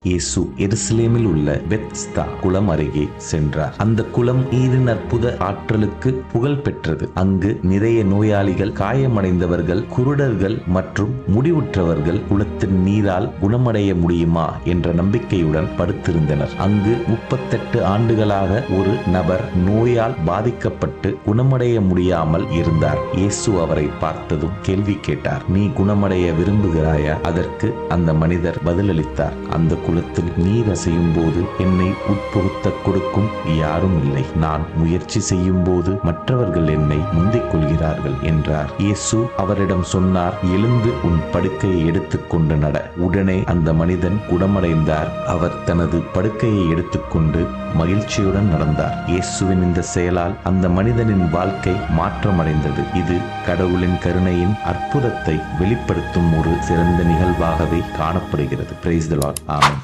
இயேசு எருசலேமில் உள்ள பெத்ஸ்தா குளம் அருகே சென்றார். அந்த குளம் நீரின் அற்புத ஆற்றலுக்கு புகழ் பெற்றது. அங்கு நிறைய நோயாளிகள், காயமடைந்தவர்கள், குருடர்கள் மற்றும் முடிவுற்றவர்கள் குளத்தின் நீரால் குணமடைய முடியுமா என்ற நம்பிக்கையுடன் படுத்திருந்தனர். அங்கு 38 ஆண்டுகளாக ஒரு நபர் நோயால் பாதிக்கப்பட்டு குணமடைய முடியாமல் இருந்தார். இயேசு அவரை பார்த்ததும் கேள்வி கேட்டார், நீ குணமடைய விரும்புகிறாயா? அதற்கு அந்த மனிதர் பதிலளித்தார், அந்த குளத்தில் நீர் அசையும் போது என்னை உட்புகுத்த கொடுக்கும் யாரும் இல்லை. நான் முயற்சி செய்யும் போது மற்றவர்கள் என்னை முந்திக் கொள்கிறார்கள் என்றார். இயேசு அவரிடம் சொன்னார், எழுந்து உன் படுக்கையை எடுத்துக்கொண்டு நட. உடனே அந்த மனிதன் குணமடைந்தார். அவர் தனது படுக்கையை எடுத்துக்கொண்டு மகிழ்ச்சியுடன் நடந்தார். இயேசுவின் இந்த செயலால் அந்த மனிதனின் வாழ்க்கை மாற்றமடைந்தது. இது கடவுளின் கருணையின் அற்புதத்தை வெளிப்படுத்தும் ஒரு சிறந்த நிகழ்வாகவே காணப்படுகிறது. Praise the Lord. ஆமென்.